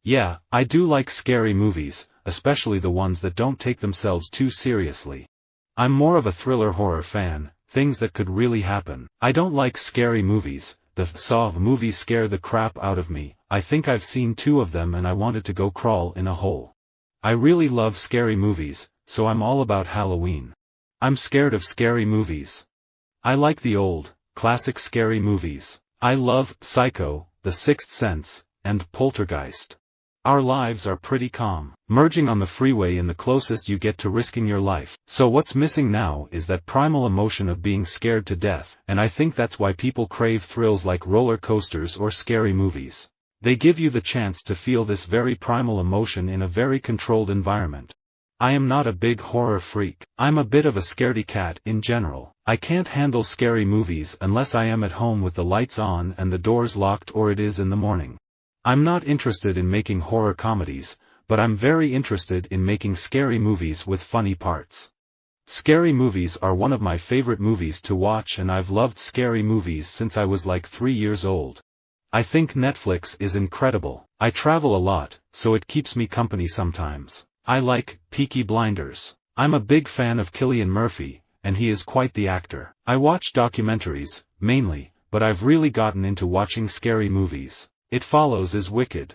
Yeah, I do like scary movies, especially the ones that don't take themselves too seriously. I'm more of a thriller horror fan, things that could really happen. I don't like scary movies. The Saw movies scare the crap out of me. I think I've seen 2 of them and I wanted to go crawl in a hole. I really love scary movies, so I'm all about Halloween. I'm scared of scary movies. I like the old, classic scary movies. I love Psycho, The Sixth Sense, and Poltergeist. Our lives are pretty calm, merging on the freeway in the closest you get to risking your life. So what's missing now is that primal emotion of being scared to death, and I think that's why people crave thrills like roller coasters or scary movies. They give you the chance to feel this very primal emotion in a very controlled environment. I am not a big horror freak. I'm a bit of a scaredy cat in general. I can't handle scary movies unless I am at home with the lights on and the doors locked or it is in the morning. I'm not interested in making horror comedies, but I'm very interested in making scary movies with funny parts. Scary movies are one of my favorite movies to watch, and I've loved scary movies since I was like 3 years old. I think Netflix is incredible. I travel a lot, so it keeps me company sometimes. I like Peaky Blinders. I'm a big fan of Cillian Murphy, and he is quite the actor. I watch documentaries, mainly, but I've really gotten into watching scary movies. It Follows is wicked.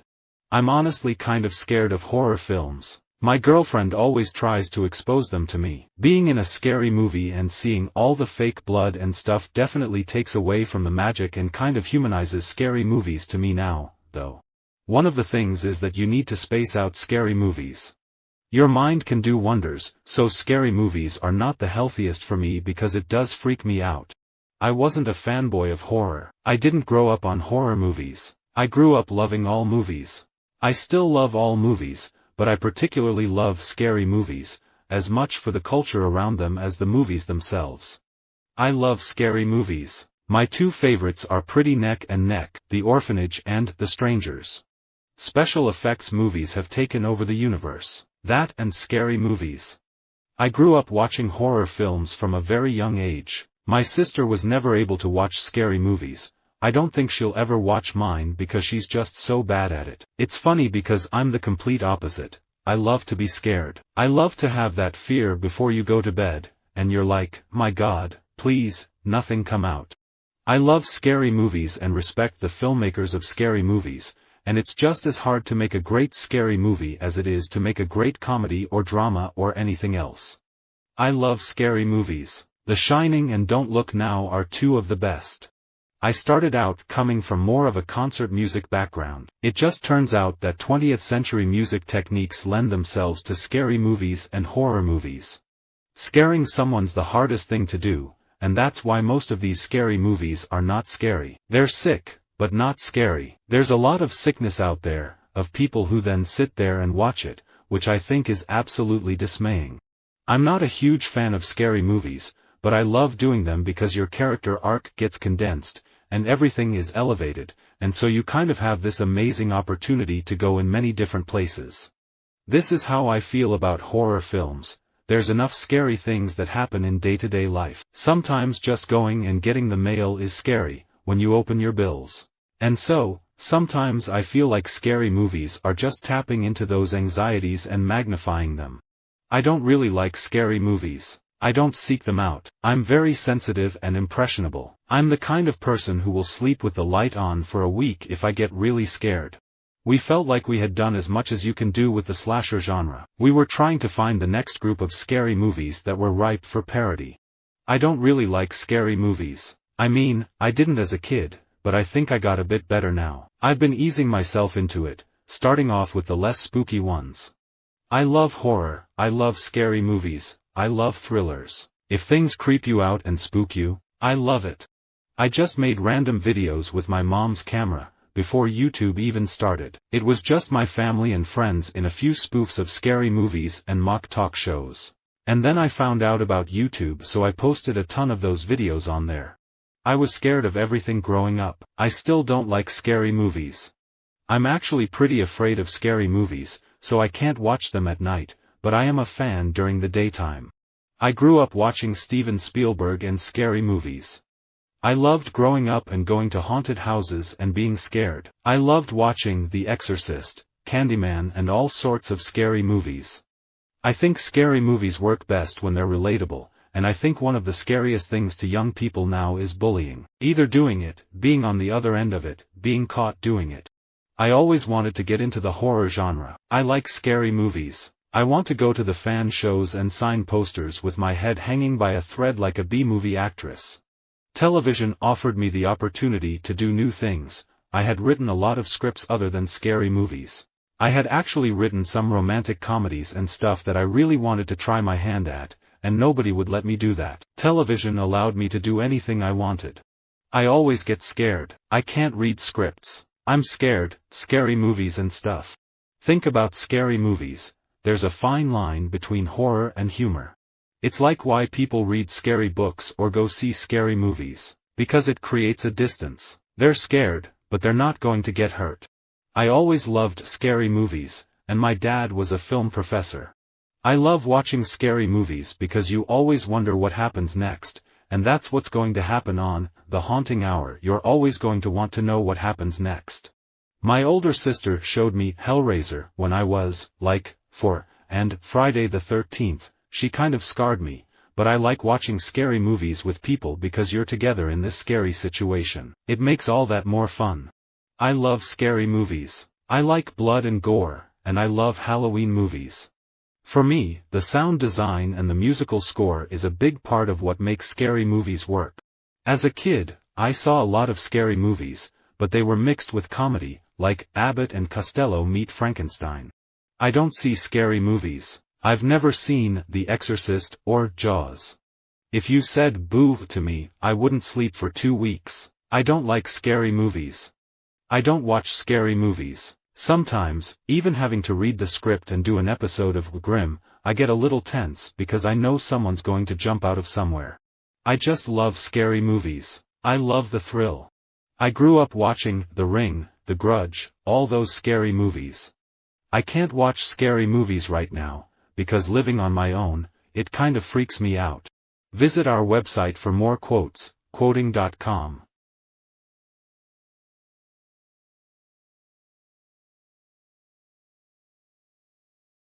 I'm honestly kind of scared of horror films. My girlfriend always tries to expose them to me. Being in a scary movie and seeing all the fake blood and stuff definitely takes away from the magic and kind of humanizes scary movies to me now, though. One of the things is that you need to space out scary movies. Your mind can do wonders, so scary movies are not the healthiest for me because it does freak me out. I wasn't a fanboy of horror. I didn't grow up on horror movies. I grew up loving all movies. I still love all movies, but I particularly love scary movies, as much for the culture around them as the movies themselves. I love scary movies. My 2 favorites are pretty neck and neck, The Orphanage and The Strangers. Special effects movies have taken over the universe. That and scary movies. I grew up watching horror films from a very young age. My sister was never able to watch scary movies. I don't think she'll ever watch mine because she's just so bad at it. It's funny because I'm the complete opposite. I love to be scared. I love to have that fear before you go to bed, and you're like, my God, please, nothing come out. I love scary movies and respect the filmmakers of scary movies, and it's just as hard to make a great scary movie as it is to make a great comedy or drama or anything else. I love scary movies. The Shining and Don't Look Now are 2 of the best. I started out coming from more of a concert music background. It just turns out that 20th century music techniques lend themselves to scary movies and horror movies. Scaring someone's the hardest thing to do, and that's why most of these scary movies are not scary. They're sick, but not scary. There's a lot of sickness out there, of people who then sit there and watch it, which I think is absolutely dismaying. I'm not a huge fan of scary movies, but I love doing them because your character arc gets condensed, and everything is elevated, and so you kind of have this amazing opportunity to go in many different places. This is how I feel about horror films. There's enough scary things that happen in day-to-day life. Sometimes just going and getting the mail is scary, when you open your bills. And so, sometimes I feel like scary movies are just tapping into those anxieties and magnifying them. I don't really like scary movies. I don't seek them out. I'm very sensitive and impressionable. I'm the kind of person who will sleep with the light on for a week if I get really scared. We felt like we had done as much as you can do with the slasher genre. We were trying to find the next group of scary movies that were ripe for parody. I don't really like scary movies. I mean, I didn't as a kid, but I think I got a bit better now. I've been easing myself into it, starting off with the less spooky ones. I love horror, I love scary movies, I love thrillers. If things creep you out and spook you, I love it. I just made random videos with my mom's camera, before YouTube even started. It was just my family and friends in a few spoofs of scary movies and mock talk shows. And then I found out about YouTube, so I posted a ton of those videos on there. I was scared of everything growing up. I still don't like scary movies. I'm actually pretty afraid of scary movies, so I can't watch them at night, but I am a fan during the daytime. I grew up watching Steven Spielberg and scary movies. I loved growing up and going to haunted houses and being scared. I loved watching The Exorcist, Candyman and all sorts of scary movies. I think scary movies work best when they're relatable, and I think one of the scariest things to young people now is bullying. Either doing it, being on the other end of it, being caught doing it. I always wanted to get into the horror genre. I like scary movies. I want to go to the fan shows and sign posters with my head hanging by a thread like a B-movie actress. Television offered me the opportunity to do new things. I had written a lot of scripts other than scary movies. I had actually written some romantic comedies and stuff that I really wanted to try my hand at, and nobody would let me do that. Television allowed me to do anything I wanted. I always get scared. I can't read scripts. I'm scared, scary movies and stuff. Think about scary movies. There's a fine line between horror and humor. It's like why people read scary books or go see scary movies. Because it creates a distance. They're scared, but they're not going to get hurt. I always loved scary movies, and my dad was a film professor. I love watching scary movies because you always wonder what happens next, and that's what's going to happen on The Haunting Hour. You're always going to want to know what happens next. My older sister showed me Hellraiser when I was, like, 4, and Friday the 13th, she kind of scarred me, but I like watching scary movies with people because you're together in this scary situation. It makes all that more fun. I love scary movies. I like blood and gore, and I love Halloween movies. For me, the sound design and the musical score is a big part of what makes scary movies work. As a kid, I saw a lot of scary movies, but they were mixed with comedy, like Abbott and Costello Meet Frankenstein. I don't see scary movies. I've never seen The Exorcist or Jaws. If you said boo to me, I wouldn't sleep for 2 weeks. I don't like scary movies. I don't watch scary movies. Sometimes, even having to read the script and do an episode of Grimm, I get a little tense because I know someone's going to jump out of somewhere. I just love scary movies. I love the thrill. I grew up watching The Ring, The Grudge, all those scary movies. I can't watch scary movies right now, because living on my own, it kind of freaks me out. Visit our website for more quotes, quoting.com.